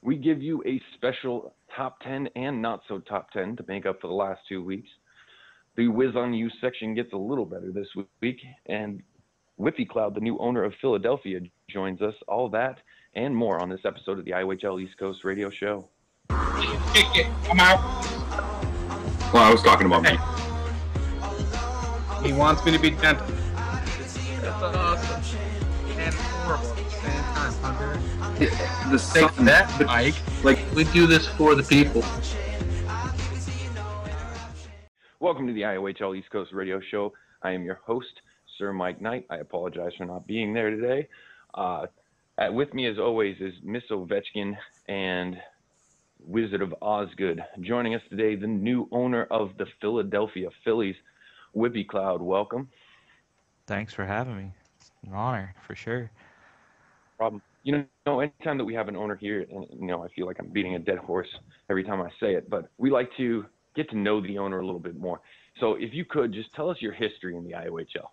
We give you a special top 10 and not so top 10 to make up for the last 2 weeks. The Whiz on You section gets a little better this week, and Whippy Cloud, the new owner of Philadelphia, joins us. All that and more on this episode of the IOHL East Coast Radio Show. Kick it. I'm out. Well, I was talking about me. He wants me to be gentle. That's awesome. And horrible at the same time, Hunter. The Take sun, that, Mike. like We do this for the people. Welcome to the IOHL East Coast Radio Show. I am your host, Sir Mike Knight. I apologize for not being there today. With me, as always, is Miss Ovechkin and Wizard of Osgood. Joining us today, the new owner of the Philadelphia Phillies, Whippy Cloud. Welcome. Thanks for having me. It's an honor, for sure. Problem. Anytime that we have an owner here, and I feel like I'm beating a dead horse every time I say it, but we like to get to know the owner a little bit more. So if you could, just tell us your history in the IOHL.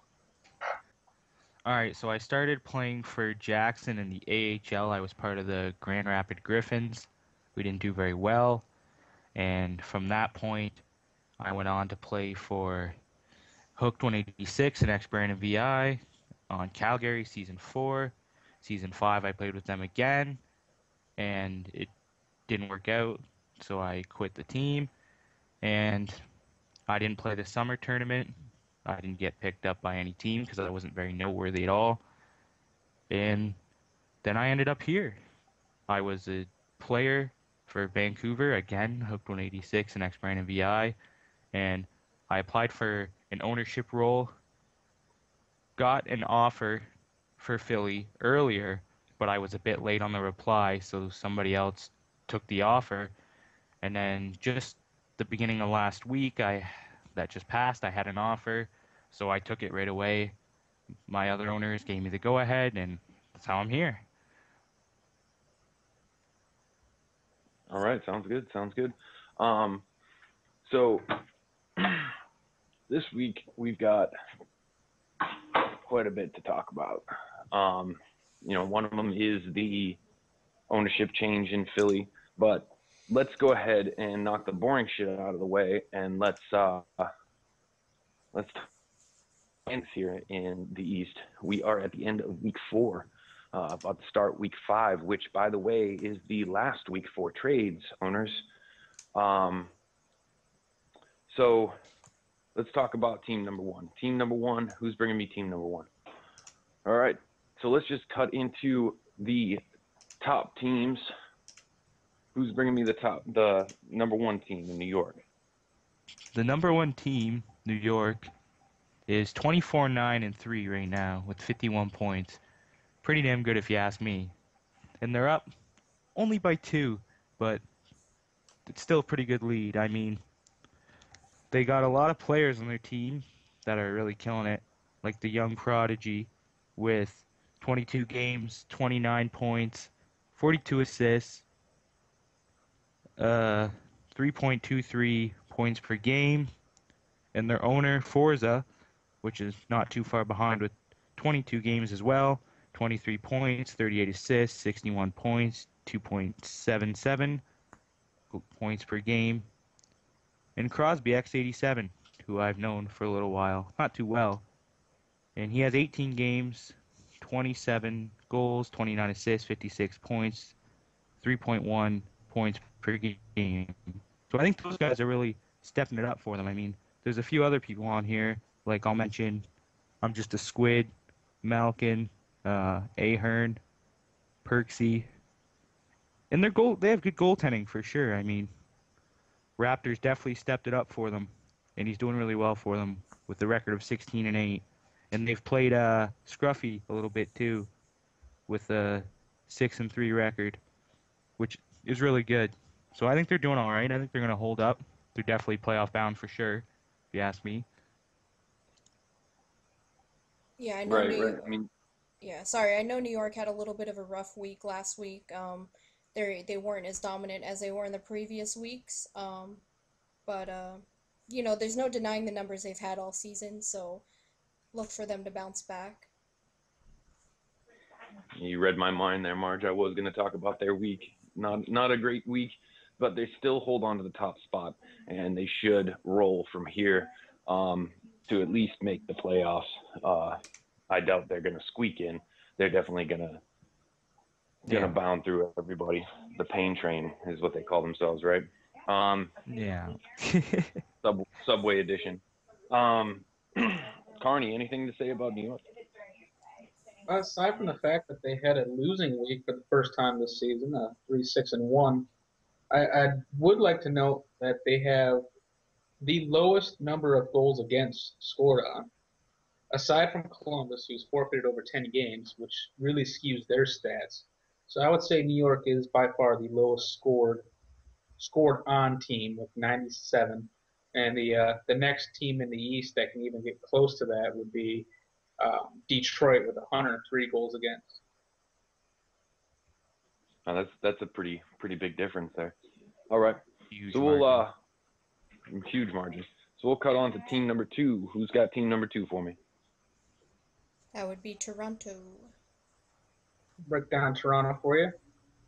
All right, so I started playing for Jackson in the AHL. I was part of the Grand Rapids Griffins. We didn't do very well, and from that point, I went on to play for Hooked 186 and Ex-Brandon VI on Calgary Season 4. Season 5, I played with them again, and it didn't work out, so I quit the team, and I didn't play the summer tournament. I didn't get picked up by any team because I wasn't very noteworthy at all, and then I ended up here. I was a player for Vancouver, again, Hooked 186 and Ex-Brandon VI, and I applied for an ownership role, got an offer for Philly earlier, but I was a bit late on the reply, so somebody else took the offer. And then just the beginning of last week, that just passed, I had an offer, so I took it right away. My other owners gave me the go-ahead, and that's how I'm here. All right, sounds good. So this week we've got quite a bit to talk about. One of them is the ownership change in Philly, but let's go ahead and knock the boring shit out of the way, and let's end here in the East. We are at the end of week 4, about to start week 5, which, by the way, is the last week for trades, owners. So let's talk about team number 1. Team number 1, who's bringing me team number 1? All right, so let's just cut into the top teams. Who's bringing me the number 1 team in New York? The number 1 team, New York, is 24-9-3 right now with 51 points. Pretty damn good if you ask me. And they're up only by 2, but it's still a pretty good lead. I mean, they got a lot of players on their team that are really killing it, like the young prodigy with 22 games, 29 points, 42 assists, 3.23 points per game, and their owner, Forza, which is not too far behind with 22 games as well, 23 points, 38 assists, 61 points, 2.77 points per game. And Crosby, X87, who I've known for a little while, not too well. And he has 18 games, 27 goals, 29 assists, 56 points, 3.1 points per game. So I think those guys are really stepping it up for them. I mean, there's a few other people on here, like I'll mention, I'm Just a Squid, Malkin, Ahern, Perksy. And they have good goaltending for sure. I mean, Raptors definitely stepped it up for them, and he's doing really well for them with the record of 16-8. And they've played Scruffy a little bit too, with a 6-3 record, which is really good. So I think they're doing all right. I think they're going to hold up. They're definitely playoff bound for sure, if you ask me. Yeah, I know. Right. I know New York had a little bit of a rough week last week. They weren't as dominant as they were in the previous weeks. But there's no denying the numbers they've had all season. So look for them to bounce back. You read my mind there, Marge. I was going to talk about their week. not a great week, but they still hold on to the top spot, and they should roll from here to at least make the playoffs. I doubt they're going to squeak in. They're definitely going to bound through everybody. The pain train is what they call themselves, right? Yeah. Subway edition. Carney, anything to say about New York? Aside from the fact that they had a losing week for the first time this season, 3-6-1, I would like to note that they have the lowest number of goals against scored on. Aside from Columbus, who's forfeited over 10 games, which really skews their stats. So I would say New York is by far the lowest scored on team with 97, and the next team in the East that can even get close to that would be Detroit with 103 goals against. That's a pretty big difference there. All right, Huge so we'll huge margin. So we'll cut on to team number 2. Who's got team number 2 for me? That would be Toronto. Break down Toronto for you.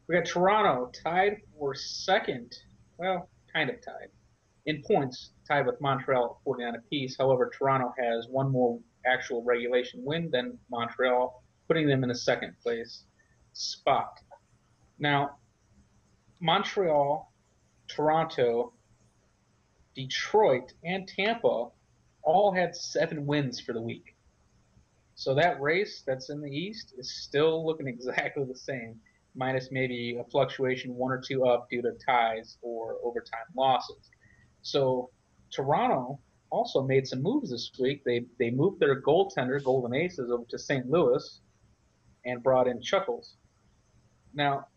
We got Toronto tied for second. Well, kind of tied. In points, tied with Montreal at 49 apiece. However, Toronto has one more actual regulation win than Montreal, putting them in the second place spot. Now, Montreal, Toronto, Detroit, and Tampa all had 7 wins for the week. So that race that's in the East is still looking exactly the same, minus maybe a fluctuation 1 or 2 up due to ties or overtime losses. So Toronto also made some moves this week. They moved their goaltender, Golden Aces, over to St. Louis and brought in Chuckles. Now,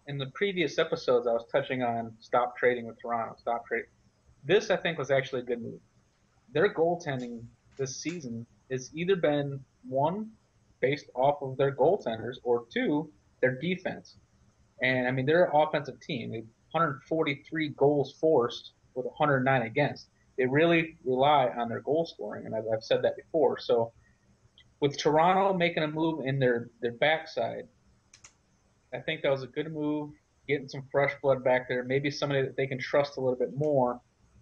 in the previous episodes, I was touching on stop trading with Toronto, stop trading. This, I think, was actually a good move. Their goaltending this season has either been, 1, based off of their goaltenders, or 2, their defense. And, I mean, they're an offensive team. They 143 goals forced with 109 against. They really rely on their goal scoring, and I've said that before. So with Toronto making a move in their backside, I think that was a good move, getting some fresh blood back there, maybe somebody that they can trust a little bit more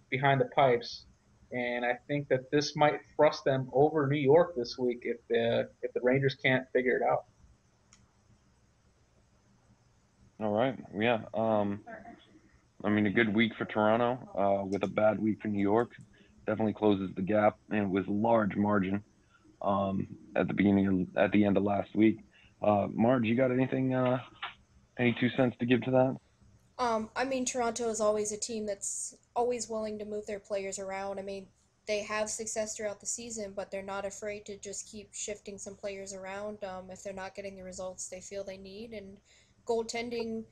behind the pipes. And I think that this might thrust them over New York this week if the Rangers can't figure it out. All right, yeah. I mean, a good week for Toronto with a bad week for New York. Definitely closes the gap, and with large margin at the end of last week. Marge, you got anything? Any 2 cents to give to that? I mean, Toronto is always a team that's always willing to move their players around. I mean, they have success throughout the season, but they're not afraid to just keep shifting some players around if they're not getting the results they feel they need. And goaltending,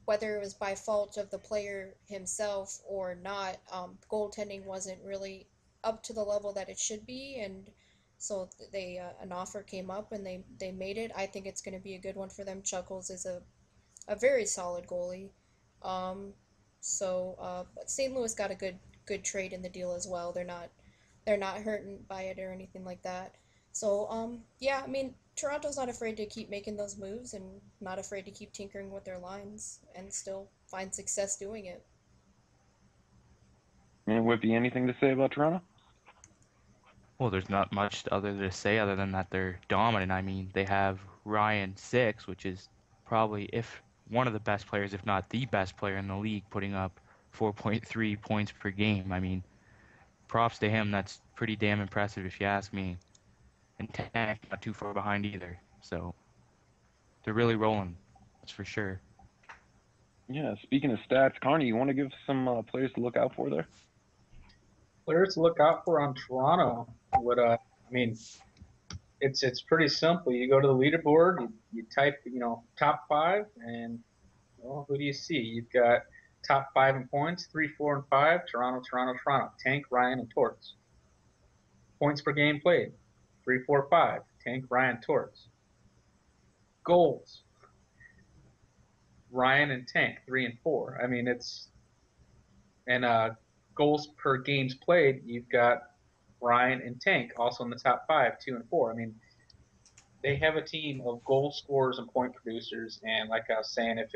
whether it was by fault of the player himself or not, goaltending wasn't really up to the level that it should be. And so they an offer came up and they made it. I think it's going to be a good one for them. Chuckles is a very solid goalie. But St. Louis got a good trade in the deal as well. They're not hurting by it or anything like that. So yeah, I mean Toronto's not afraid to keep making those moves and not afraid to keep tinkering with their lines and still find success doing it. And Whippy, anything to say about Toronto? Well, there's not much other to say other than that they're dominant. I mean, they have Ryan Six, which is probably if one of the best players, if not the best player in the league, putting up 4.3 points per game. I mean, props to him. That's pretty damn impressive if you ask me. And Tank not too far behind either. So they're really rolling. That's for sure. Yeah, speaking of stats, Carney, you want to give some players to look out for there? Players to look out for on Toronto would, I mean, it's pretty simple. You go to the leaderboard, you type, top 5, and well, who do you see? You've got top 5 in points, 3, 4, and 5. Toronto, Toronto, Toronto. Tank, Ryan, and Torts. Points per game played, 3, 4, 5. Tank, Ryan, Torts. Goals, Ryan and Tank, 3 and 4. I mean, goals per games played, you've got Ryan and Tank also in the top 5, 2 and 4. I mean, they have a team of goal scorers and point producers, and like I was saying, if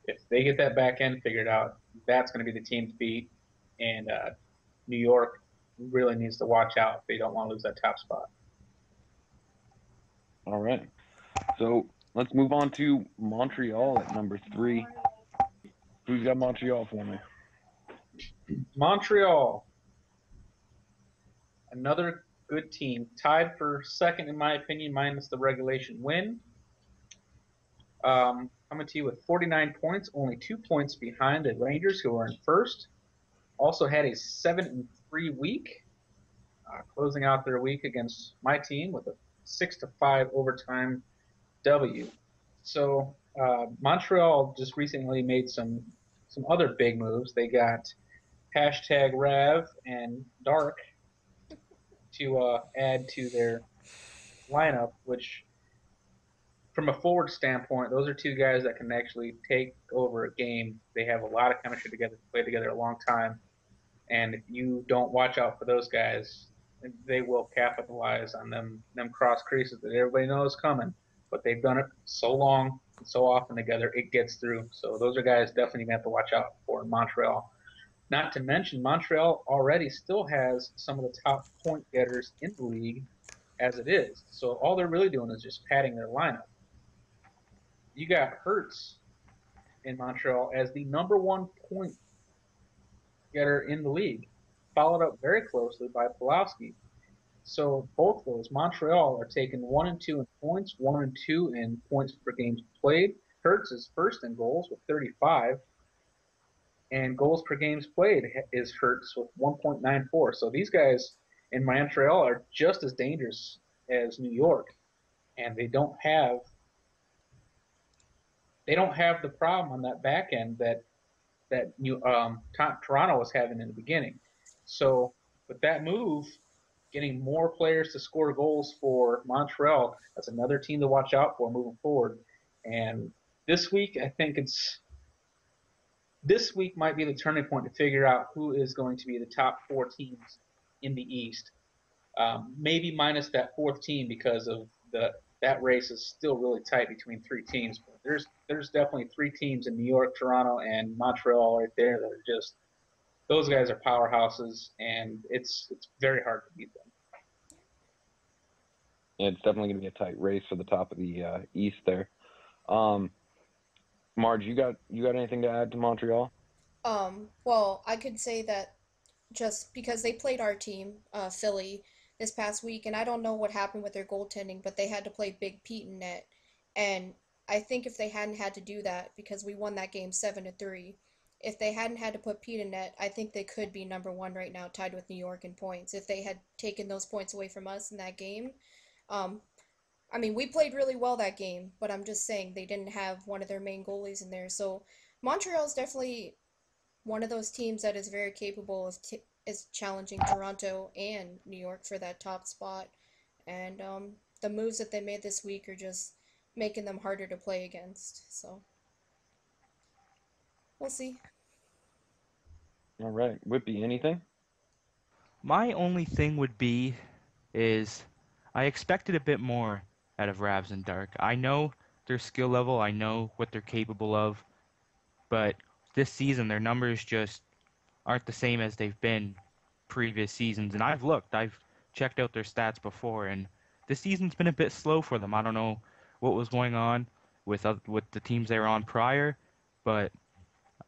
if they get that back end figured out, that's going to be the team to beat. And New York really needs to watch out if they don't want to lose that top spot. All right. So let's move on to Montreal at number 3. Who's got Montreal for me? Montreal, another good team, tied for second in my opinion, minus the regulation win. Coming to you with 49 points, only 2 points behind the Rangers, who are in first. Also had a 7-3 week, closing out their week against my team with a 6-5 overtime W. So Montreal just recently made some other big moves. They got hashtag Rav and Dark to add to their lineup, which from a forward standpoint, those are two guys that can actually take over a game. They have a lot of chemistry together, played together a long time. And if you don't watch out for those guys, they will capitalize on them cross creases that everybody knows coming. But they've done it so long and so often together, it gets through. So those are guys definitely you have to watch out for in Montreal. Not to mention, Montreal already still has some of the top point getters in the league as it is. So all they're really doing is just padding their lineup. You got Hertz in Montreal as the number 1 point getter in the league, followed up very closely by Pulowski. So both those, Montreal are taking 1 and 2 in points, 1 and 2 in points per games played. Hertz is first in goals with 35, and goals per games played is Hertz with 1.94. So these guys in Montreal are just as dangerous as New York, and they don't have the problem on that back end that Toronto was having in the beginning. So with that move, getting more players to score goals for Montreal, that's another team to watch out for moving forward. And this week, I think this week might be the turning point to figure out who is going to be the top 4 teams in the East. Maybe minus that 4th team because of that race is still really tight between 3 teams. But there's definitely 3 teams in New York, Toronto, and Montreal right there that are just those guys are powerhouses, and it's very hard to beat them. Yeah, it's definitely going to be a tight race for the top of the East there. Marge, you got anything to add to Montreal? Well, I could say that just because they played our team, Philly, this past week, and I don't know what happened with their goaltending, but they had to play Big Pete in net, and I think if they hadn't had to do that, because we won that game 7-3, if they hadn't had to put Pete in net, I think they could be number 1 right now, tied with New York in points. If they had taken those points away from us in that game, I mean, we played really well that game, but I'm just saying they didn't have one of their main goalies in there. So Montreal is definitely one of those teams that is very capable of is challenging Toronto and New York for that top spot. And the moves that they made this week are just making them harder to play against. So we'll see. All right. Whippy, anything? My only thing would be is I expected a bit more out of Ravs and Dark. I know their skill level, I know what they're capable of, but this season their numbers just aren't the same as they've been previous seasons. And I've checked out their stats before, and this season's been a bit slow for them. I don't know what was going on with the teams they were on prior, but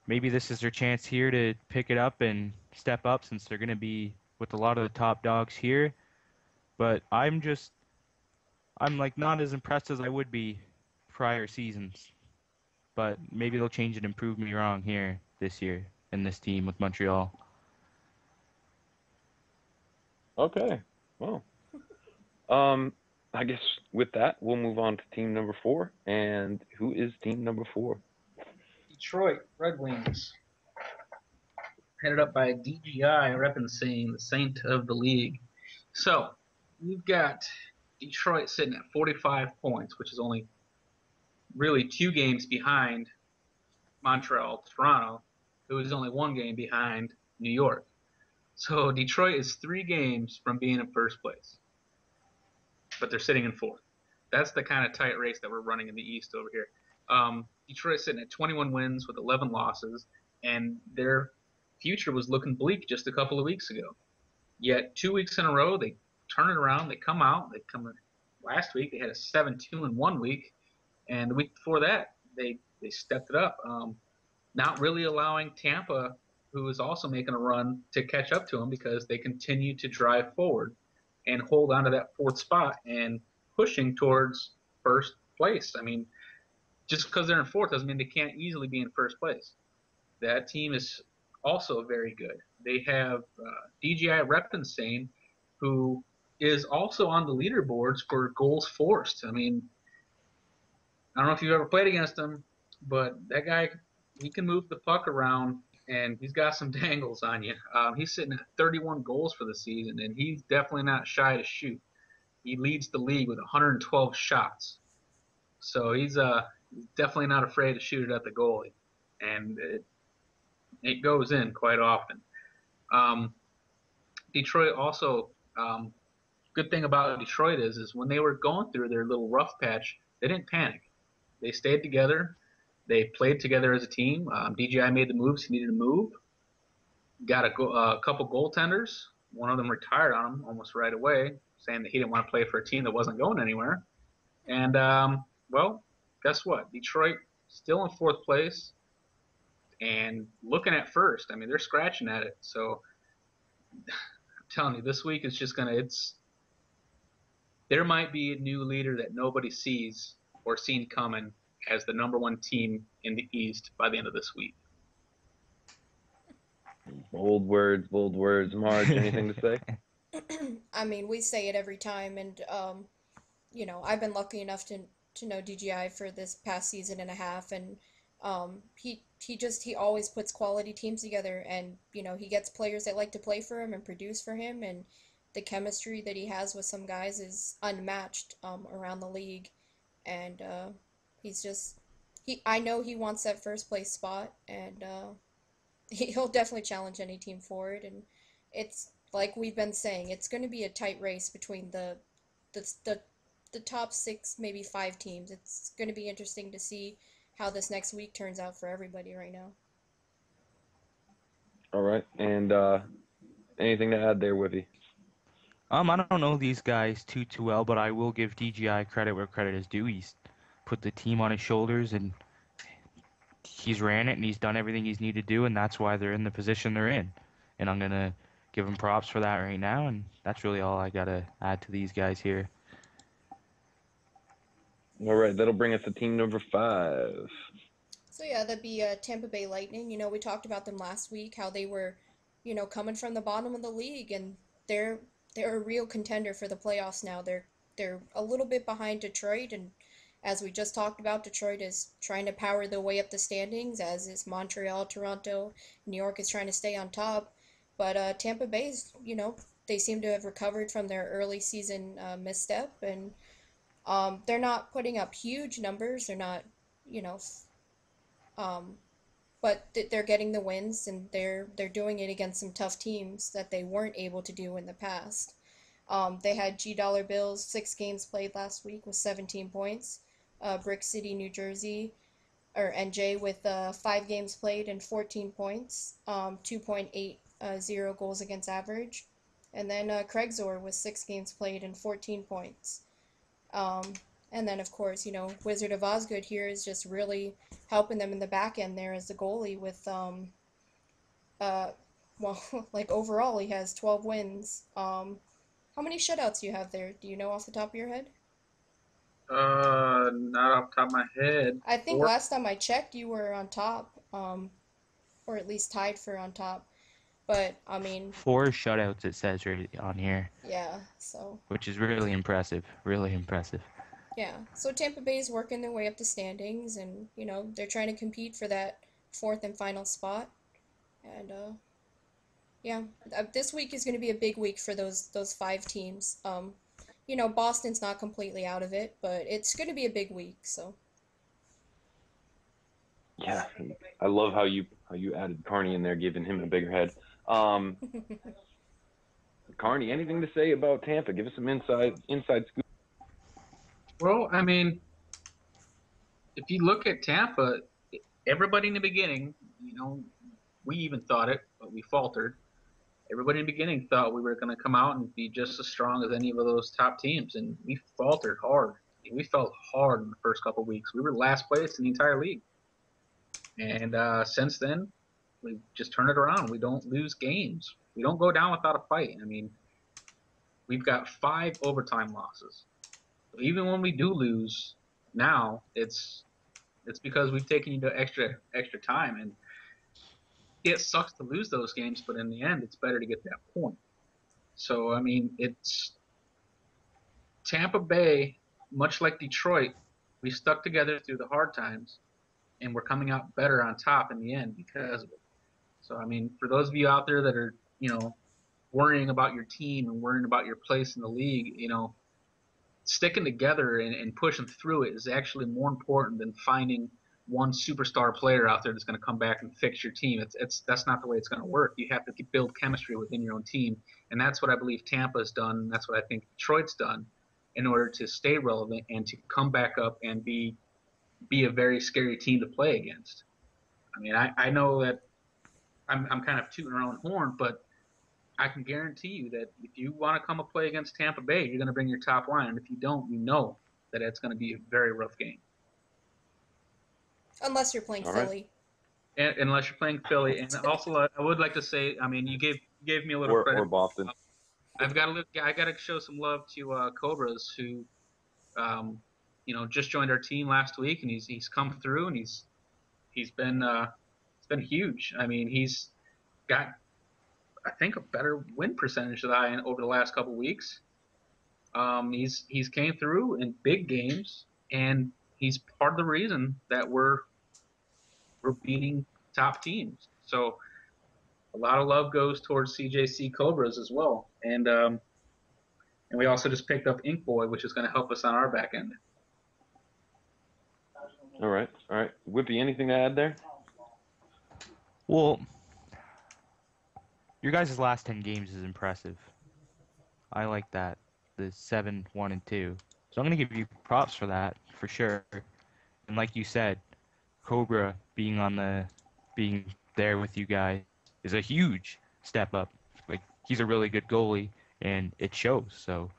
maybe this is their chance here to pick it up and step up since they're going to be with a lot of the top dogs here. But I'm like not as impressed as I would be prior seasons. But maybe they'll change it and prove me wrong here this year in this team with Montreal. Okay. Well, I guess with that, we'll move on to team number 4. And who is team number 4? Detroit Red Wings, headed up by DGI, representing the Saint of the League. So we've got Detroit sitting at 45 points, which is only really 2 games behind Montreal, Toronto, who is only 1 game behind New York. So Detroit is 3 games from being in first place, but they're sitting in 4th. That's the kind of tight race that we're running in the East over here. Detroit sitting at 21 wins with 11 losses, and their future was looking bleak just a couple of weeks ago. Yet 2 weeks in a row, they turn it around. They come out. Last week they had a 7-2-1 week, and the week before that they stepped it up. Not really allowing Tampa, who is also making a run, to catch up to them because they continue to drive forward and hold on to that fourth spot and pushing towards first place. I mean, just because they're in fourth doesn't mean they can't easily be in first place. That team is also very good. They have DGI Repensane, who is also on the leaderboards for goals forced. I mean, I don't know if you've ever played against him, but that guy, he can move the puck around, and he's got some dangles on you. He's sitting at 31 goals for the season, and he's definitely not shy to shoot. He leads the league with 112 shots. So he's definitely not afraid to shoot it at the goalie, and it goes in quite often. Detroit also, good thing about Detroit is when they were going through their little rough patch, they didn't panic. They stayed together. They played together as a team. DGI made the moves he needed to move. Got a couple goaltenders. One of them retired on him almost right away, saying that he didn't want to play for a team that wasn't going anywhere. And, well, guess what? Detroit still in fourth place and looking at first. I mean, they're scratching at it. So I'm telling you, this week is just there might be a new leader that nobody sees or seen coming as the number one team in the East by the end of this week. Bold words, bold words. Marge, anything to say? I mean, we say it every time, and I've been lucky enough to know DGI for this past season and a half, and he always puts quality teams together, and he gets players that like to play for him and produce for him, and the chemistry that he has with some guys is unmatched around the league, and I know he wants that first place spot, and he'll definitely challenge any team for it, and it's like we've been saying, it's going to be a tight race between the top 6, maybe 5 teams. It's going to be interesting to see how this next week turns out for everybody right now. All right, and anything to add there, Whippy? I don't know these guys too well, but I will give DGI credit where credit is due. He's put the team on his shoulders, and he's ran it, and he's done everything he's needed to do, and that's why they're in the position they're in. And I'm going to give him props for that right now, and that's really all I got to add to these guys here. All right, that'll bring us to team number 5. So yeah, that'd be Tampa Bay Lightning. We talked about them last week, how they were, coming from the bottom of the league, and they're a real contender for the playoffs now. They're a little bit behind Detroit, and as we just talked about, Detroit is trying to power their way up the standings, as is Montreal, Toronto. New York is trying to stay on top. But Tampa Bay's, they seem to have recovered from their early season misstep, and they're not putting up huge numbers. They're not, but they're getting the wins, and they're doing it against some tough teams that they weren't able to do in the past. They had G Dollar Bills 6 games played last week with 17 points. Brick City, New Jersey, or NJ with 5 games played and 14 points, 2.80 goals against average. And then Craigsor with 6 games played and 14 points. And then, of course, Wizard of Osgood here is just really helping them in the back end there as the goalie with, like overall he has 12 wins. How many shutouts do you have there? Do you know off the top of your head? Not off the top of my head. I think last time I checked, you were on top, or at least tied for on top. But, I mean... 4 shutouts, it says right on here. Yeah, so... Which is really impressive. Really impressive. Yeah, so Tampa Bay's working their way up the standings, and, they're trying to compete for that 4th and final spot. And, yeah, this week is going to be a big week for those 5 teams. Boston's not completely out of it, but it's going to be a big week, so... Yeah, I love how you added Carney in there, giving him a bigger head. Carney, anything to say about Tampa? Give us some inside scoop. Well, I mean, if you look at Tampa, everybody in the beginning, we even thought it, but we faltered. Everybody in the beginning thought we were going to come out and be just as strong as any of those top teams, and we faltered hard. We felt hard in the first couple of weeks. We were last place in the entire league. And since then, we just turn it around. We don't lose games. We don't go down without a fight. I mean, we've got 5 overtime losses. So even when we do lose now, it's because we've taken into extra time, and it sucks to lose those games, but in the end, it's better to get that point. So I mean, it's Tampa Bay, much like Detroit, we stuck together through the hard times, and we're coming out better on top in the end because of it. So I mean, for those of you out there that are worrying about your team and worrying about your place in the league, sticking together and pushing through it is actually more important than finding one superstar player out there that's going to come back and fix your team. That's not the way it's going to work. You have to build chemistry within your own team, and that's what I believe Tampa's done, and that's what I think Detroit's done in order to stay relevant and to come back up and be a very scary team to play against. I mean, I know that I'm kind of tooting our own horn, but I can guarantee you that if you want to come and play against Tampa Bay, you're going to bring your top line. And if you don't, you know that it's going to be a very rough game. Unless you're playing Philly. And, unless you're playing Philly. And also, I would like to say, I mean, you gave me a little credit. Or Boston. I got to show some love to Cobras, who, just joined our team last week, and he's come through, and he's been huge. I mean, he's got, I think, a better win percentage than I over the last couple of weeks. He's came through in big games, and he's part of the reason that we're beating top teams. So a lot of love goes towards CJC Cobras as well, and we also just picked up Ink Boy, which is going to help us on our back end. All right. Whippy, anything to add there? Well, your guys' last 10 games is impressive. I like that. The 7, 1, and 2. So I'm going to give you props for that, for sure. And like you said, Cobra being there with you guys is a huge step up. Like, he's a really good goalie, and it shows. So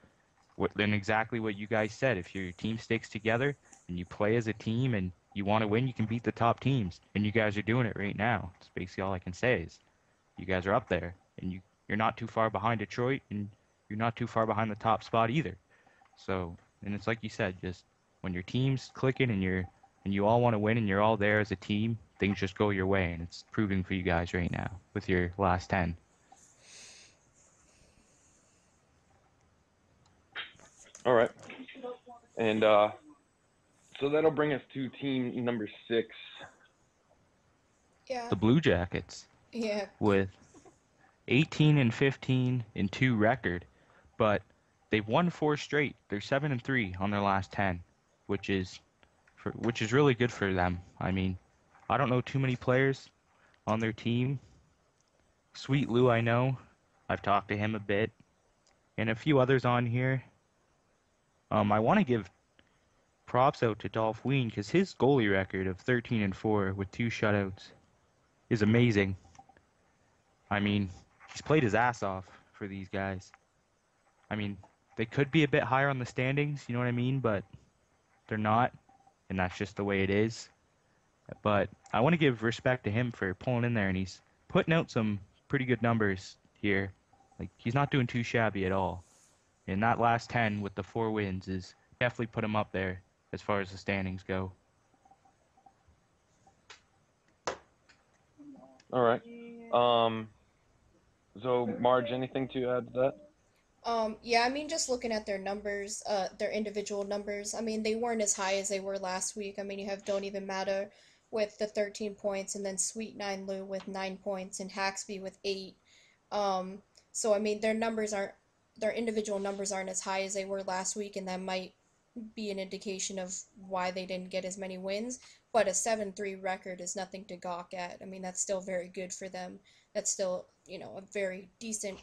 then exactly what you guys said. If your team sticks together and you play as a team and you want to win, you can beat the top teams. And you guys are doing it right now. That's basically all I can say is you guys are up there, and you're not too far behind Detroit, and you're not too far behind the top spot either. So, and it's like you said, just when your team's clicking and you all want to win and you're all there as a team, things just go your way, and it's proving for you guys right now with your last 10. All right. And so that'll bring us to team number 6. Yeah. The Blue Jackets. Yeah. With 18-15 and 2 record, but they've won 4 straight. They're 7-3 on their last 10, which is really good for them. I mean, I don't know too many players on their team. Sweet Lou, I know. I've talked to him a bit, and a few others on here. I want to give props out to Dolph Ween because his goalie record of 13-4 with 2 shutouts is amazing. I mean, he's played his ass off for these guys. I mean, they could be a bit higher on the standings, you know what I mean? But they're not, and that's just the way it is. But I want to give respect to him for pulling in there, and he's putting out some pretty good numbers here. Like, he's not doing too shabby at all. And that last 10 with the 4 wins is definitely put him up there as far as the standings go. All right. So, Marge, anything to add to that? Yeah, I mean, just looking at their numbers, their individual numbers, I mean, they weren't as high as they were last week. I mean, you have Don't Even Matter with the 13 points, and then Sweet 9 Lou with 9 points, and Haxby with 8. So, I mean, their individual numbers aren't as high as they were last week, and that might be an indication of why they didn't get as many wins. But a 7-3 record is nothing to gawk at. I mean, that's still very good for them. That's still, a very decent.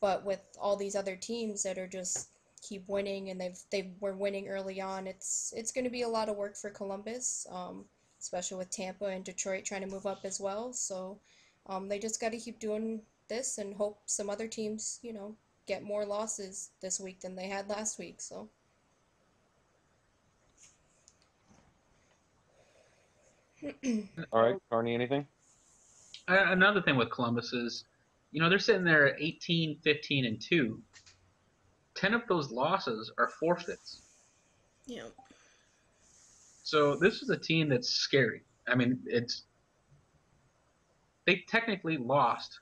But with all these other teams that are just keep winning, and they were winning early on. It's going to be a lot of work for Columbus, especially with Tampa and Detroit trying to move up as well. So they just got to keep doing this and hope some other teams, get more losses this week than they had last week. So. All right, Carney, anything? Another thing with Columbus is, they're sitting there at 18, 15, and 2. 10 of those losses are forfeits. Yeah. So this is a team that's scary. I mean, they technically lost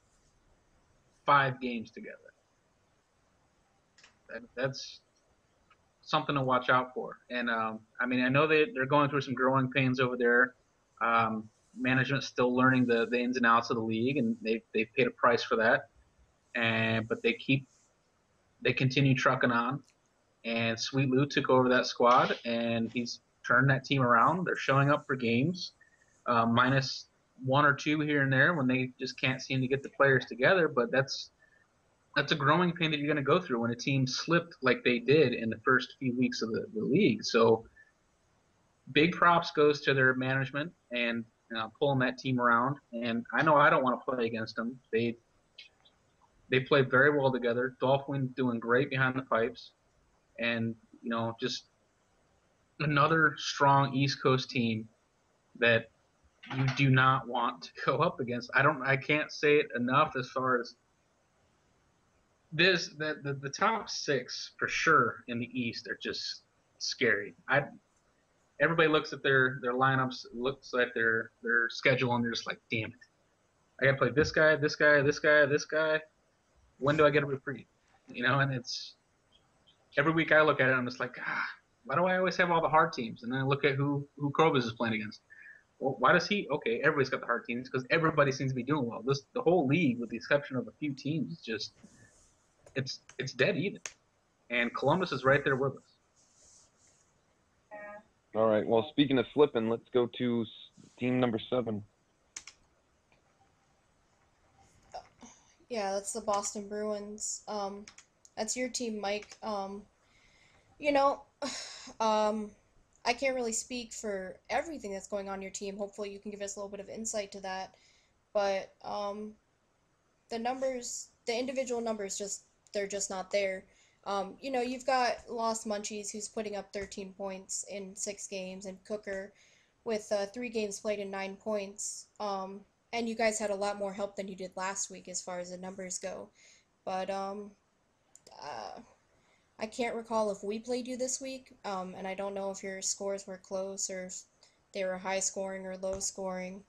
5 games together. That's something to watch out for. And I know they're going through some growing pains over there. Management's still learning the ins and outs of the league, and they've paid a price for that. But they continue trucking on. And Sweet Lou took over that squad, and he's turned that team around. They're showing up for games, minus 1 or 2 here and there when they just can't seem to get the players together. But that's a growing pain that you're going to go through when a team slipped like they did in the first few weeks of the league. So big props goes to their management and pulling that team around. And I know I don't want to play against them. They play very well together. Dolphin doing great behind the pipes. And, just another strong East Coast team that you do not want to go up against. I can't say it enough as far as the top 6 for sure in the East are just scary. Everybody looks at their lineups, looks at their schedule, and they're just like, damn it. I got to play this guy, this guy, this guy, this guy. When do I get a reprieve? And it's every week I look at it, I'm just like, why do I always have all the hard teams? And then I look at who Krobus is playing against. Well, why does he? Okay, everybody's got the hard teams because everybody seems to be doing well. The whole league, with the exception of a few teams, is just it's dead even. And Columbus is right there with us. All right. Well, speaking of slipping, let's go to team number 7. Yeah, that's the Boston Bruins. That's your team, Mike. I can't really speak for everything that's going on in your team. Hopefully, you can give us a little bit of insight to that. But the numbers, the individual numbers, they're just not there. You've got Lost Munchies, who's putting up 13 points in 6 games, and Cooker with 3 games played and 9 points. And you guys had a lot more help than you did last week as far as the numbers go. But I can't recall if we played you this week, and I don't know if your scores were close or if they were high scoring or low scoring.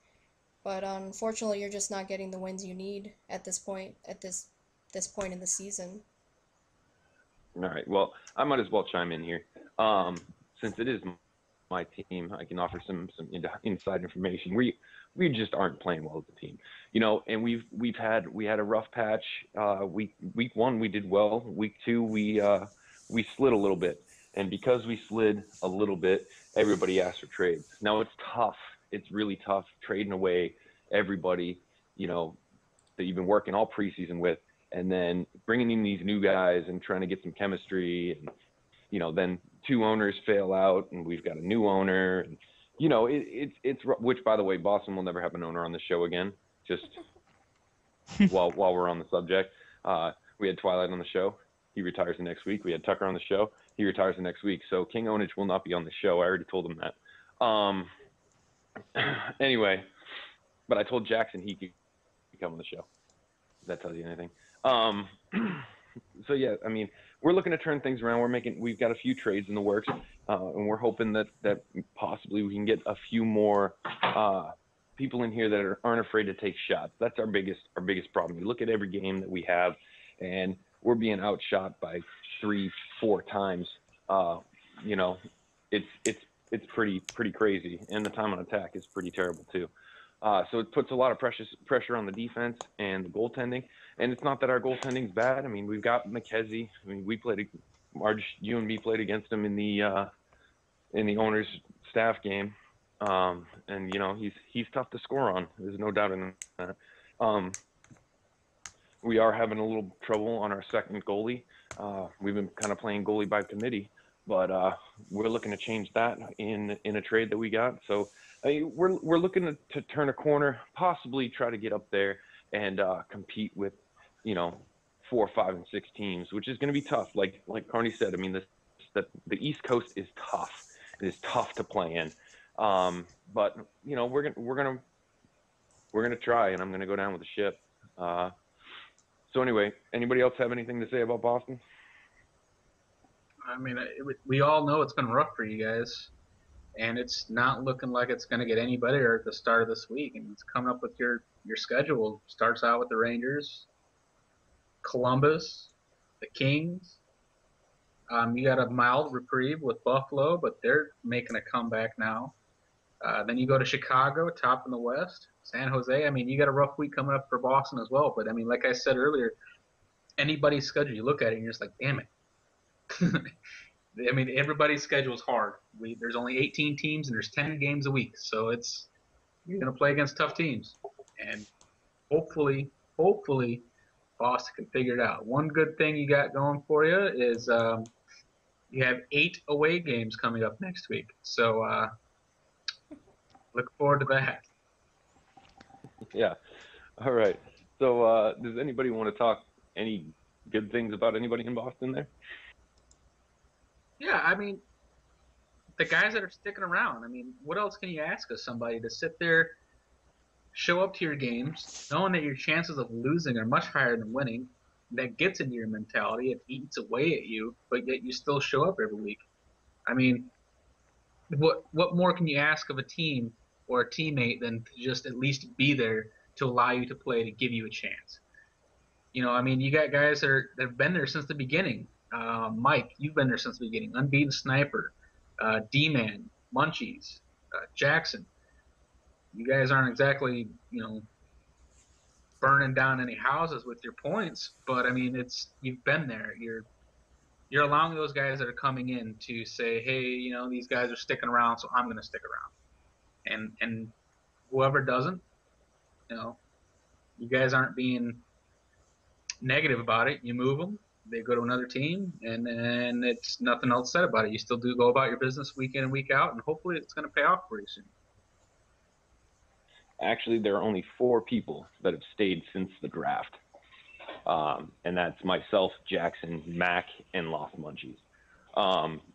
But unfortunately, you're just not getting the wins you need at this point point in the season. All right. Well, I might as well chime in here. Since it is my team, I can offer some inside information. We just aren't playing well as a team, and we had a rough patch. Week 1 we did well. Week 2 we slid a little bit, and because we slid a little bit, everybody asked for trades. Now it's tough. It's really tough trading away everybody, that you've been working all preseason with, and then bringing in these new guys and trying to get some chemistry, and then 2 owners fail out, and we've got a new owner, and it's which, by the way, Boston will never have an owner on the show again. Just while we're on the subject, we had Twilight on the show. He retires the next week. We had Tucker on the show. He retires the next week. So King Ownage will not be on the show. I already told him that. Anyway, but I told Jackson he could come on the show. If that tells you anything. So yeah, we're looking to turn things around. We've got a few trades in the works, and we're hoping that possibly we can get a few more people in here that aren't afraid to take shots. That's our biggest problem. You look at every game that we have, and we're being outshot by 3-4 times. It's pretty crazy, and the time on attack is pretty terrible too. So it puts a lot of pressure on the defense and the goaltending. And it's not that our goaltending's bad. We've got McKenzie. Marge, you and me played against him in the owner's staff game. And he's tough to score on. There's no doubt in that. we are having a little trouble on our second goalie. We've been kind of playing goalie by committee, but we're looking to change that in a trade that we got. So we're looking to turn a corner, possibly try to get up there and compete with, 4, 5, and 6 teams, which is going to be tough. Like Carney said, I mean, the East Coast is tough. It is tough to play in. But we're gonna try, and I'm gonna go down with the ship. So anyway, anybody else have anything to say about Boston? I mean, we all know it's been rough for you guys, and it's not looking like it's going to get any better at the start of this week. And it's coming up with your schedule. Starts out with the Rangers, Columbus, the Kings. You got a mild reprieve with Buffalo, but they're making a comeback now. Then you go to Chicago, top in the West. San Jose. I mean, you got a rough week coming up for Boston as well. But I mean, like I said earlier, anybody's schedule, you look at it and you're just like, damn it. I mean, everybody's schedule is hard. There's only 18 teams and there's 10 games a week, so you're gonna play against tough teams, and hopefully, Boston can figure it out. One good thing you got going for you is you have 8 away games coming up next week, so look forward to that. Yeah. All right. So does anybody want to talk any good things about anybody in Boston there? Yeah, I mean, the guys that are sticking around. I mean, what else can you ask of somebody to sit there, show up to your games, knowing that your chances of losing are much higher than winning? That gets into your mentality. It eats away at you, but yet you still show up every week. I mean, what more can you ask of a team or a teammate than to just at least be there to allow you to play, to give you a chance? I mean, you got guys that have been there since the beginning. Mike, you've been there since the beginning. Unbeaten Sniper, D-Man, Munchies, Jackson. You guys aren't exactly, burning down any houses with your points, but I mean, you've been there. You're allowing those guys that are coming in to say, hey, these guys are sticking around, so I'm going to stick around. And whoever doesn't, you guys aren't being negative about it. You move them, they go to another team, and then it's nothing else said about it. You still do go about your business week in and week out, and hopefully it's going to pay off for you soon. Actually, there are only 4 people that have stayed since the draft, and that's myself, Jackson, Mac, and Lost Munchies.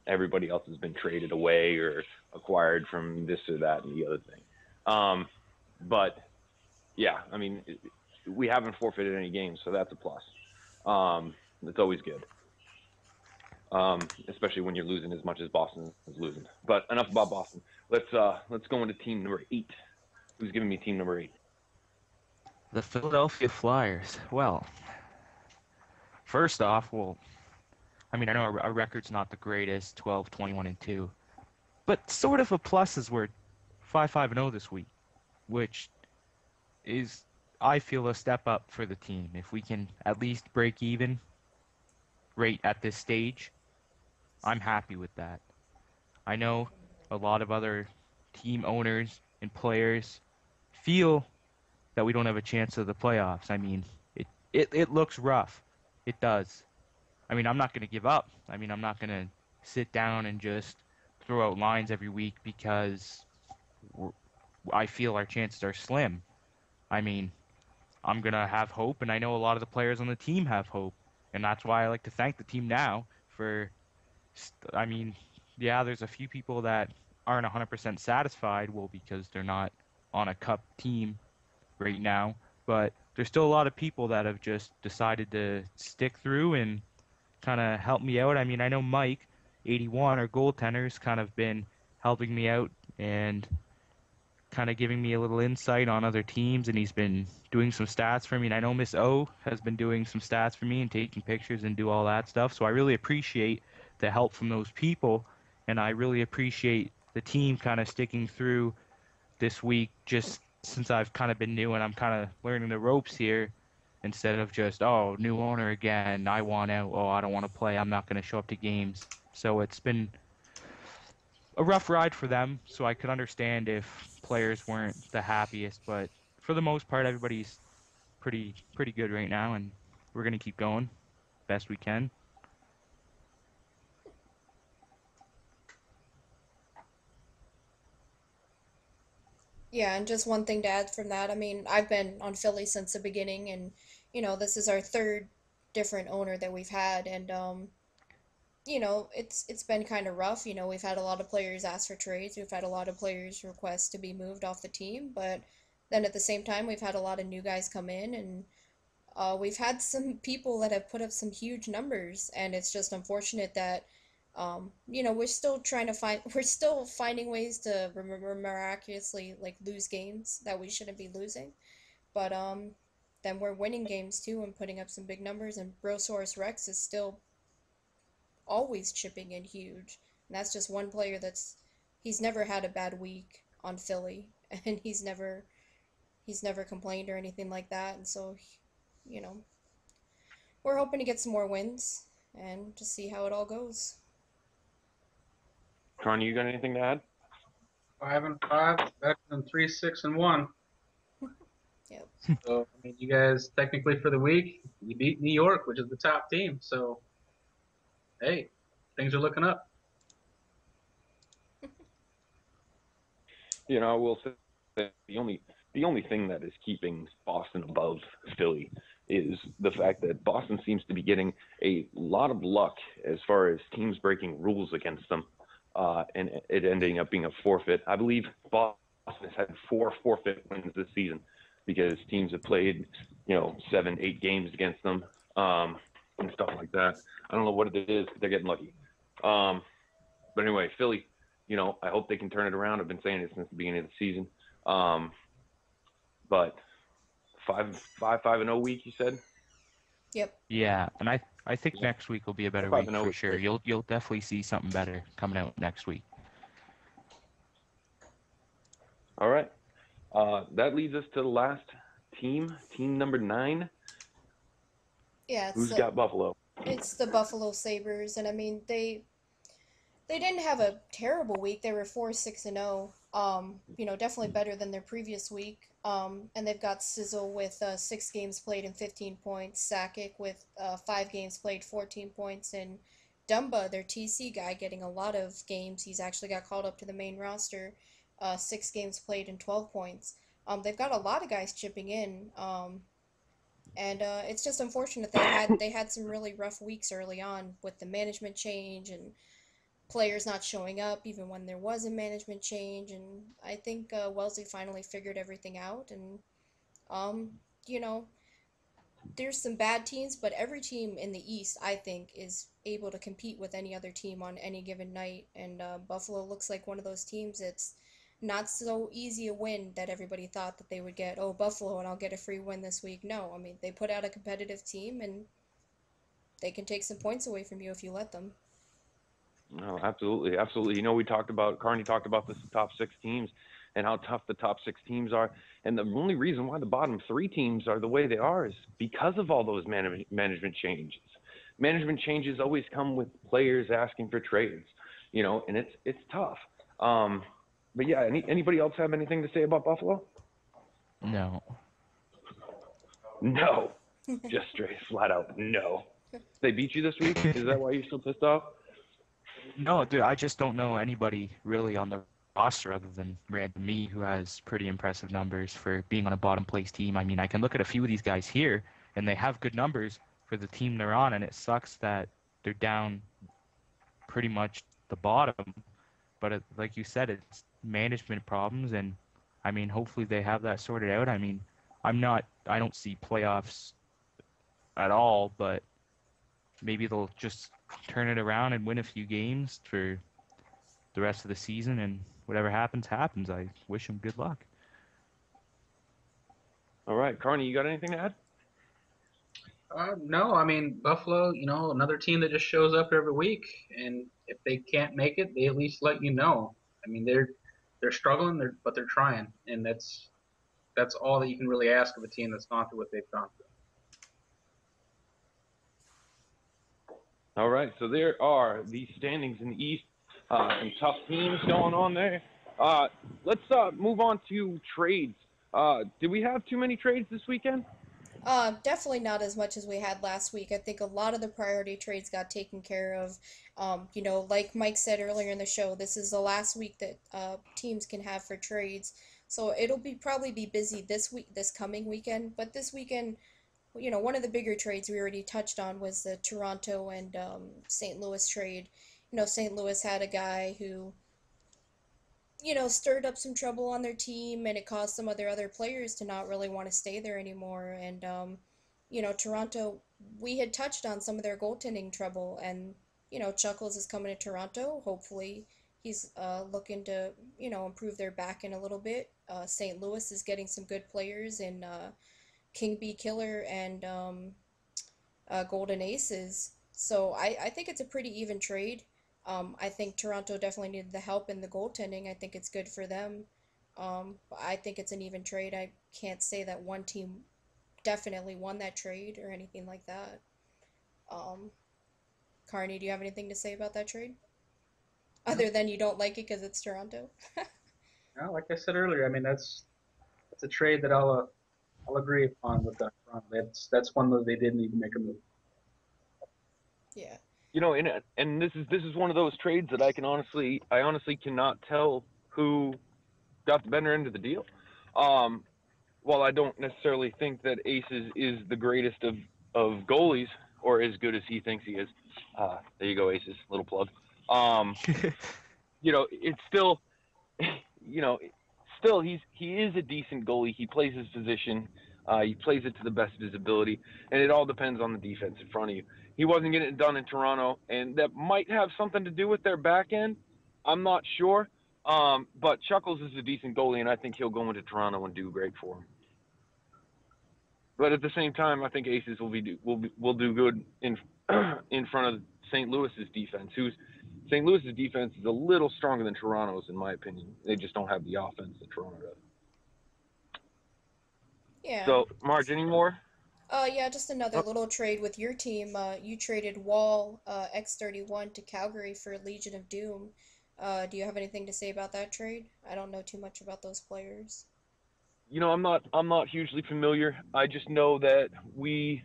Everybody else has been traded away or acquired from this or that and the other thing. But yeah, I mean, we haven't forfeited any games, so that's a plus. It's always good, especially when you're losing as much as Boston is losing. But enough about Boston. Let's go into team number 8. Who's giving me team number 8? The Philadelphia Flyers. Well, first off, I mean, I know our record's not the greatest, 12, 21, and 2, but sort of a plus is we're 5-5-0 this week, which is, I feel, a step up for the team. If we can at least break even right at this stage, I'm happy with that. I know a lot of other team owners and players feel that we don't have a chance of the playoffs. I mean, it looks rough. It does. I mean, I'm not going to give up. I mean, I'm not going to sit down and just throw out lines every week because I feel our chances are slim. I mean, I'm going to have hope, and I know a lot of the players on the team have hope. And that's why I like to thank the team now for, I mean, yeah, there's a few people that aren't 100% satisfied, well, because they're not on a cup team right now. But there's still a lot of people that have just decided to stick through and kind of help me out. I mean, I know Mike, 81, our goaltender, has kind of been helping me out and kind of giving me a little insight on other teams, and he's been doing some stats for me. And I know Miss O has been doing some stats for me and taking pictures and do all that stuff. So I really appreciate the help from those people, and I really appreciate the team kind of sticking through this week, just since I've kind of been new and I'm kind of learning the ropes here, instead of just, oh, new owner again, I want out, oh, I don't want to play, I'm not going to show up to games. So it's been a rough ride for them, so I could understand if players weren't the happiest, but for the most part, everybody's pretty good right now, and we're gonna keep going best we can. Yeah, and just one thing to add from that. I mean, I've been on Philly since the beginning, and this is our third different owner that we've had, and it's been kind of rough. We've had a lot of players ask for trades. We've had a lot of players request to be moved off the team, but then at the same time, we've had a lot of new guys come in, and we've had some people that have put up some huge numbers, and it's just unfortunate that we're still trying to we're still finding ways to miraculously like lose games that we shouldn't be losing, but then we're winning games too and putting up some big numbers, and Brosaurus Rex is still always chipping in huge. And that's just one player he's never had a bad week on Philly, and he's never complained or anything like that. And so, you know, we're hoping to get some more wins and to see how it all goes. Connie, you got anything to add? 5-5, better than 3-6-1. Yep. So I mean, you guys technically for the week you beat New York, which is the top team. So hey, things are looking up. I will say that the only thing that is keeping Boston above Philly is the fact that Boston seems to be getting a lot of luck as far as teams breaking rules against them, and it ending up being a forfeit. I believe Boston has had 4 forfeit wins this season because teams have played, 7, 8 games against them, and stuff like that. I don't know what it is, but they're getting lucky. But anyway, Philly, I hope they can turn it around. I've been saying it since the beginning of the season. But 5-0 week, you said? Yep. Yeah, and I think next week will be a better week for sure. You'll definitely see something better coming out next week. All right. That leads us to the last team number 9. Yeah. Who's got Buffalo? It's the Buffalo Sabres, and I mean they didn't have a terrible week. They were 4-6-0. Definitely better than their previous week. And they've got Sizzle with 6 games played and 15 points. Sakic with 5 games played, 14 points, and Dumba, their TC guy, getting a lot of games. He's actually got called up to the main roster. 6 games played and 12 points. They've got a lot of guys chipping in. And it's just unfortunate they had some really rough weeks early on with the management change and players not showing up even when there was a management change. And I think Wellesley finally figured everything out. And there's some bad teams, but every team in the East, I think, is able to compete with any other team on any given night. And Buffalo looks like one of those teams. It's not so easy a win that everybody thought that they would get. Oh, Buffalo, and I'll get a free win this week. No, I mean, they put out a competitive team, and they can take some points away from you if you let them. No, absolutely, absolutely. Carney talked about the top 6 teams and how tough the top 6 teams are. And the only reason why the bottom 3 teams are the way they are is because of all those management changes. Management changes always come with players asking for trades, and it's tough. But yeah, anybody else have anything to say about Buffalo? No. No. Just straight, flat out, no. They beat you this week? Is that why you're so pissed off? No, dude, I just don't know anybody really on the roster other than random me who has pretty impressive numbers for being on a bottom place team. I mean, I can look at a few of these guys here, and they have good numbers for the team they're on, and it sucks that they're down pretty much the bottom. But like you said, it's management problems, and I mean, hopefully they have that sorted out. I mean, I don't see playoffs at all, but maybe they'll just turn it around and win a few games for the rest of the season, and whatever happens, happens. I wish them good luck. All right, Carney, you got anything to add? No, I mean Buffalo, another team that just shows up every week, and if they can't make it, they at least let you know. I mean they're struggling, but they're trying, and that's all that you can really ask of a team that's gone through what they've gone through. All right, so there are the standings in the East. Some tough teams going on there. Let's move on to trades. Did we have too many trades this weekend? Definitely not as much as we had last week. I think a lot of the priority trades got taken care of. Like Mike said earlier in the show, this is the last week that teams can have for trades. So it'll be probably be busy this week, this coming weekend. But this weekend, one of the bigger trades we already touched on was the Toronto and St. Louis trade. St. Louis had a guy who stirred up some trouble on their team, and it caused some of their other players to not really want to stay there anymore. And, Toronto, we had touched on some of their goaltending trouble, and, Chuckles is coming to Toronto. Hopefully, he's looking to, improve their back end a little bit. St. Louis is getting some good players in King B Killer and Golden Aces. So I think it's a pretty even trade. I think Toronto definitely needed the help in the goaltending. I think it's good for them. I think it's an even trade. I can't say that one team definitely won that trade or anything like that. Um, Carney, do you have anything to say about that trade? Other than you don't like it because it's Toronto? No, like I said earlier, I mean that's a trade that I'll agree upon with Toronto. That's one that they did need to make a move. Yeah. And this is one of those trades that I honestly cannot tell who got the better end of the deal. While I don't necessarily think that Aces is the greatest of goalies or as good as he thinks he is. There you go, Aces, little plug. It's still, still he is a decent goalie. He plays his position. He plays it to the best of his ability, and it all depends on the defense in front of you. He wasn't getting it done in Toronto, and that might have something to do with their back end. I'm not sure. But Chuckles is a decent goalie, and I think he'll go into Toronto and do great for him. But at the same time, I think Aces will do good in in front of St. Louis's defense. St. Louis's defense is a little stronger than Toronto's, in my opinion. They just don't have the offense that Toronto does. Yeah. So, Marge, any more? Yeah, just another little trade with your team. You traded Wall X31 to Calgary for Legion of Doom. Do you have anything to say about that trade? I don't know too much about those players. I'm not hugely familiar. I just know that we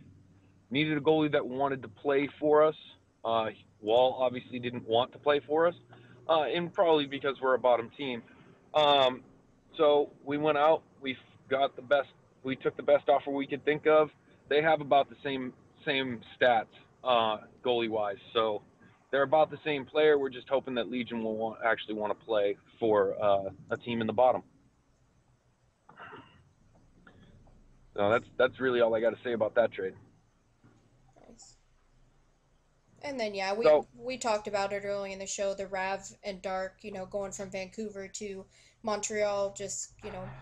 needed a goalie that wanted to play for us. Wall obviously didn't want to play for us, and probably because we're a bottom team. So we went out. We got the best. We took the best offer we could think of. They have about the same stats goalie wise, so they're about the same player. We're just hoping that Legion will actually want to play for a team in the bottom. So that's really all I got to say about that trade. Nice. And then yeah, we talked about it early in the show, the Rav and Dark, going from Vancouver to Montreal, just,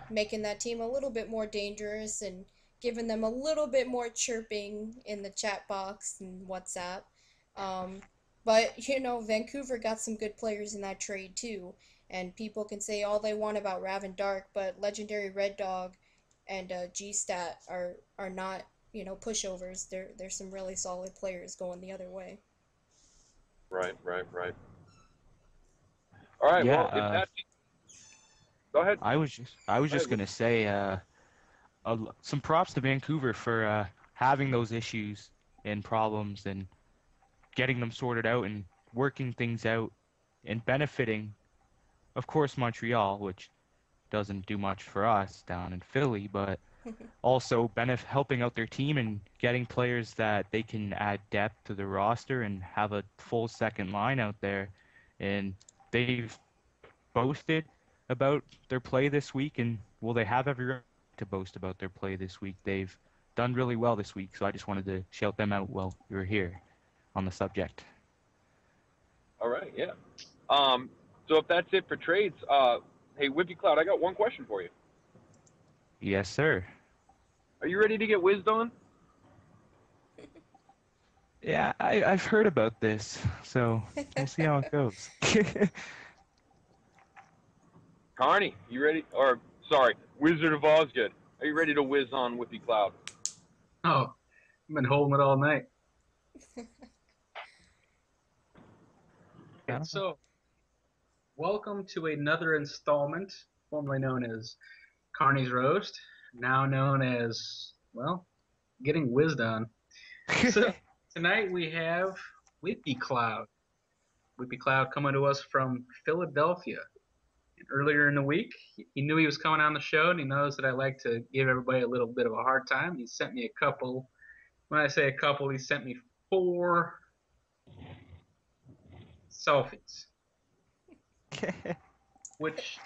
making that team a little bit more dangerous and giving them a little bit more chirping in the chat box and WhatsApp. But, Vancouver got some good players in that trade too. And people can say all they want about Rav and Dark, but Legendary Red Dog and G-Stat are not, pushovers. They're some really solid players going the other way. Right. All right. Yeah, Well, if that's go ahead. I was just gonna say some props to Vancouver for having those issues and problems and getting them sorted out and working things out and benefiting, of course, Montreal, which doesn't do much for us down in Philly, but also helping out their team and getting players that they can add depth to the roster and have a full second line out there. And they've boasted about their play this week, and they have every right to boast about their play this week. They've done really well this week, so I just wanted to shout them out while you were here on the subject. All right, yeah. So if that's it for trades, hey, Whippy Cloud, I got one question for you. Yes, sir. Are you ready to get whizzed on? Yeah, I've heard about this, so we'll see how it goes. Carney, you ready? Or, sorry, Wizard of Osgood. Are you ready to whiz on Whippy Cloud? Oh, I've been holding it all night. Okay, so, welcome to another installment, formerly known as Carney's Roast, now known as, well, getting whizzed on. So tonight we have Whippy Cloud. Whippy Cloud coming to us from Philadelphia. And earlier in the week, he knew he was coming on the show, and he knows that I like to give everybody a little bit of a hard time. He sent me a couple. When I say a couple, he sent me 4 selfies, which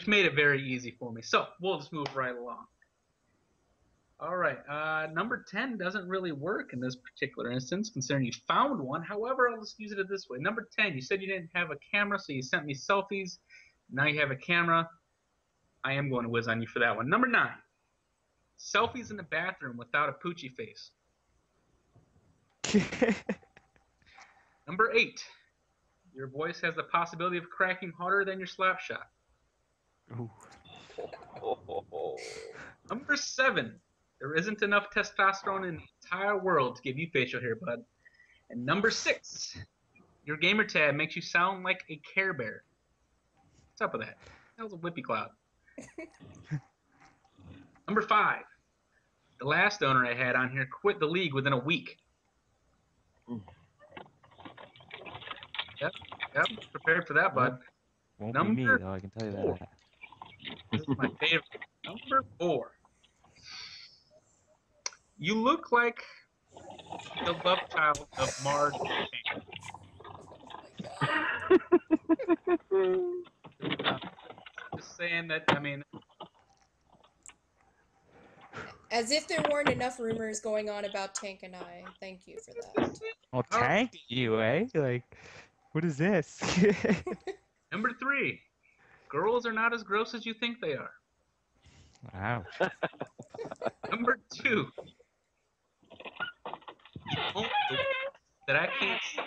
made it very easy for me. So we'll just move right along. All right, number 10 doesn't really work in this particular instance, considering you found one. However, I'll just use it this way. Number 10, you said you didn't have a camera, so you sent me selfies. Now you have a camera. I am going to whiz on you for that one. Number 9, selfies in the bathroom without a poochie face. Number 8, your voice has the possibility of cracking harder than your slap shot. Ooh. Number 7, there isn't enough testosterone in the entire world to give you facial hair, bud. And number 6, your gamer tag makes you sound like a Care Bear. What's up with that? That was a Whippy Cloud. Number 5, the last owner I had on here quit the league within a week. Yep, prepared for that, bud. Won't be me, though, I can tell you 4. that. This is my favorite. Number 4. You look like the love child of Marge. Just saying that, I mean. As if there weren't enough rumors going on about Tank and I. Thank you for that. Well, Tank you, eh? Like, what is this? Number 3. Girls are not as gross as you think they are. Wow. Number 2. That I can't see.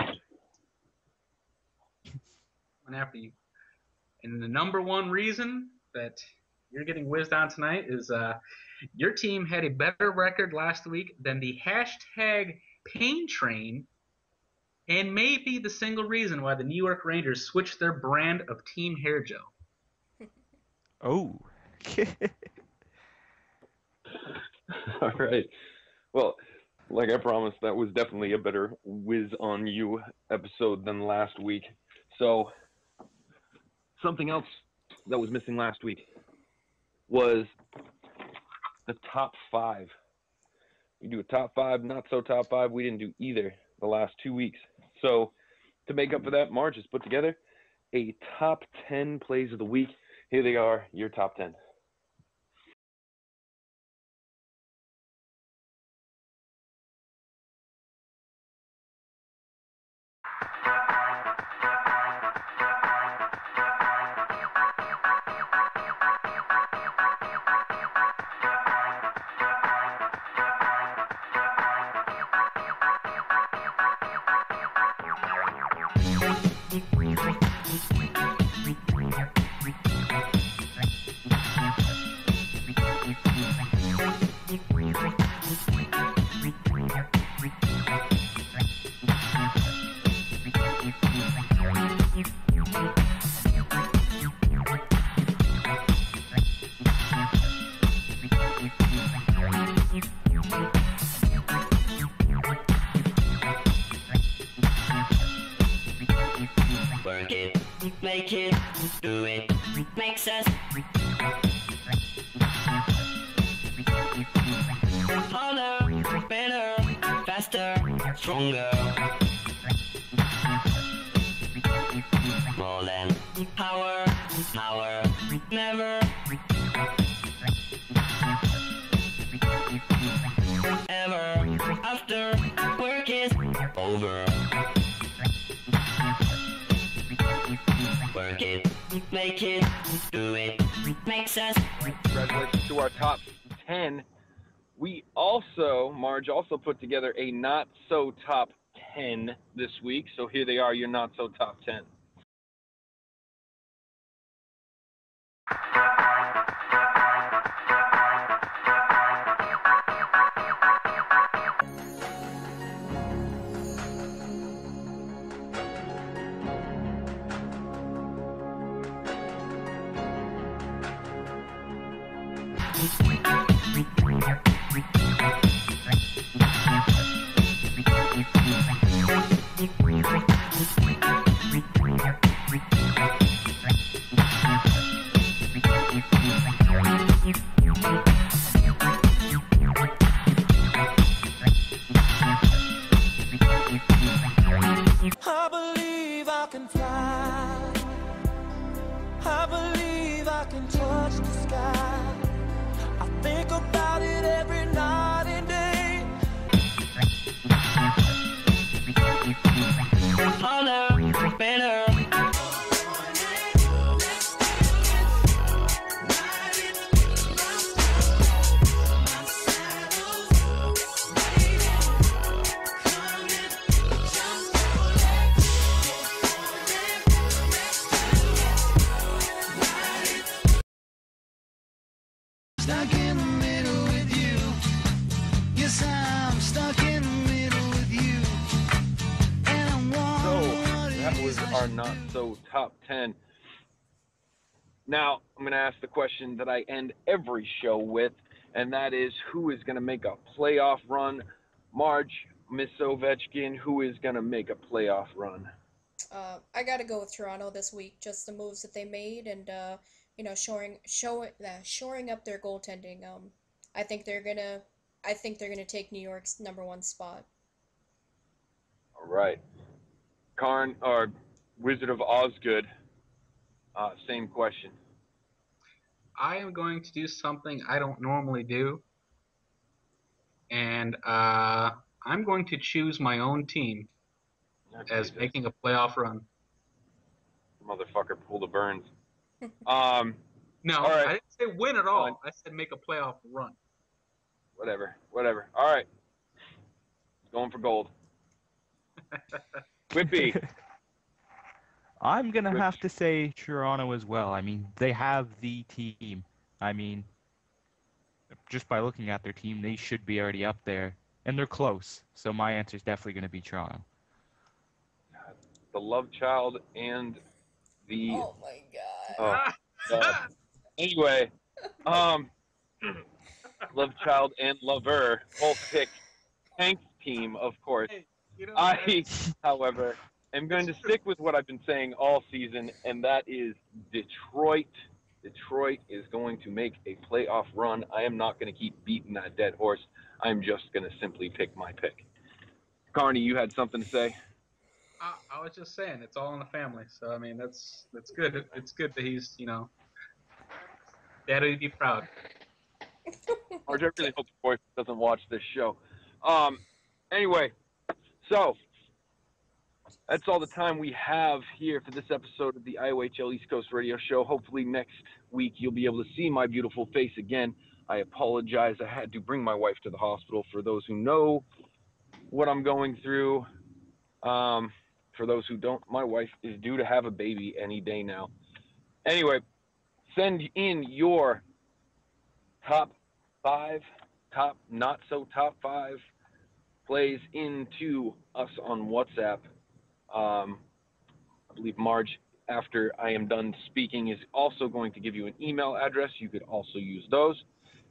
One after you. And the number 1 reason that you're getting whizzed on tonight is your team had a better record last week than the hashtag Pain Train, and may be the single reason why the New York Rangers switched their brand of team hair gel. Oh. All right. Well, like I promised, that was definitely a better whiz on you episode than last week. So, something else that was missing last week was the top 5. We do a top 5, not so top 5. We didn't do either the last 2 weeks. So, to make up for that, Marge has put together a top 10 plays of the week. Here they are, your top 10. Work it, make it, do it, makes us harder, better, faster, stronger. More than power, never, ever, after work is over. Work it, make it, do it, makes us. Congratulations to our top 10. Marge also put together a not so top 10 this week. So here they are, your not so top 10. our not so top 10. Now, I'm going to ask the question that I end every show with, and that is, who is going to make a playoff run? Marge, Miss Ovechkin, who is going to make a playoff run? I gotta go with Toronto this week. Just the moves that they made, and shoring up their goaltending. I think they're gonna, I think they're gonna take New York's #1 spot. All right. Karn, or Wizard of Osgood, same question. I am going to do something I don't normally do, and I'm going to choose my own team as making a playoff run. Motherfucker pulled a Burns. No, all right. I didn't say win at all. I said make a playoff run. Whatever. All right. Going for gold. Whippy. I'm going to have to say Toronto as well. I mean, they have the team. I mean, just by looking at their team, they should be already up there. And they're close. So my answer is definitely going to be Toronto. The love child and the... Oh my god. God. Anyway, love child and lover both picked Hank's team, of course. Hey, I, however, am going to stick with what I've been saying all season, and that is Detroit. Detroit is going to make a playoff run. I am not going to keep beating that dead horse. I'm just going to simply pick my pick. Carney, you had something to say? I was just saying, it's all in the family. So I mean, that's good. It's good that he's, Daddy would be proud. Marge, I really hope your boyfriend doesn't watch this show. Anyway, so that's all the time we have here for this episode of the IOHL East Coast Radio Show. Hopefully next week you'll be able to see my beautiful face again. I apologize. I had to bring my wife to the hospital. For those who know what I'm going through, for those who don't, my wife is due to have a baby any day now. Anyway, send in your top 5, top not so top 5 plays into us on WhatsApp. I believe Marge, after I am done speaking, is also going to give you an email address. You could also use those.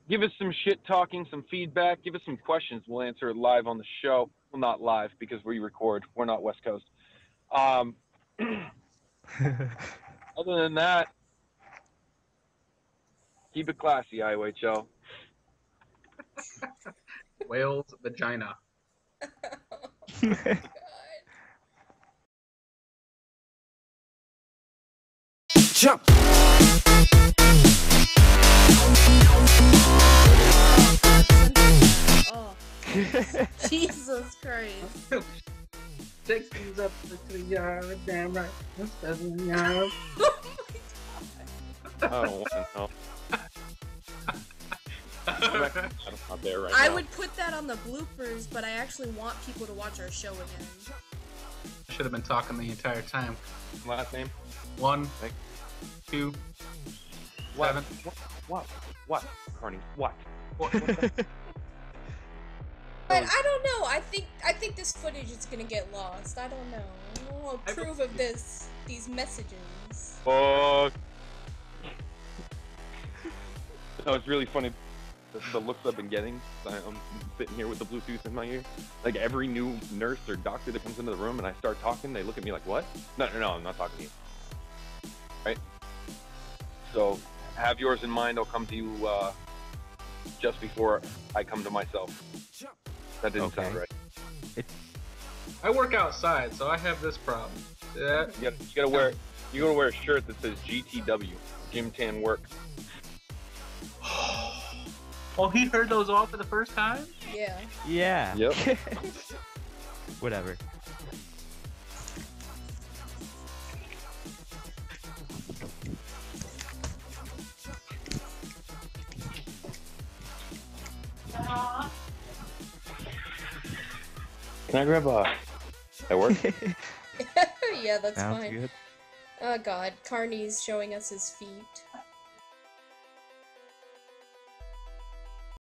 Give us some shit talking, some feedback. Give us some questions. We'll answer it live on the show. Well, not live because we record. We're not West Coast. Other than that, keep it classy, IOHL. Whale's vagina. Jump. Oh, Jesus Christ. Take things up to the yard, damn right. That's the yard. I don't want to know. I'm there right I now. would put that on the bloopers, but I actually want people to watch our show again. I should have been talking the entire time. Last name? 1, 2, What? 7. What? Carney, what? But I don't know. I think this footage is gonna get lost. I don't know. I don't approve of these messages. Fuck. No, it's really funny. The looks I've been getting. I'm sitting here with the Bluetooth in my ear. Like every new nurse or doctor that comes into the room and I start talking, they look at me like, "What?" No, I'm not talking to you. Right? So have yours in mind. I'll come to you just before I come to myself. That didn't sound right. I work outside, so I have this problem. Yeah. You gotta wear a shirt that says GTW, Gym Tan Work. Oh, he heard those all for the first time? Yeah. Yeah. Yep. Whatever. Can I grab at work? Yeah, that's Sounds fine. good. Oh god, Carney's showing us his feet.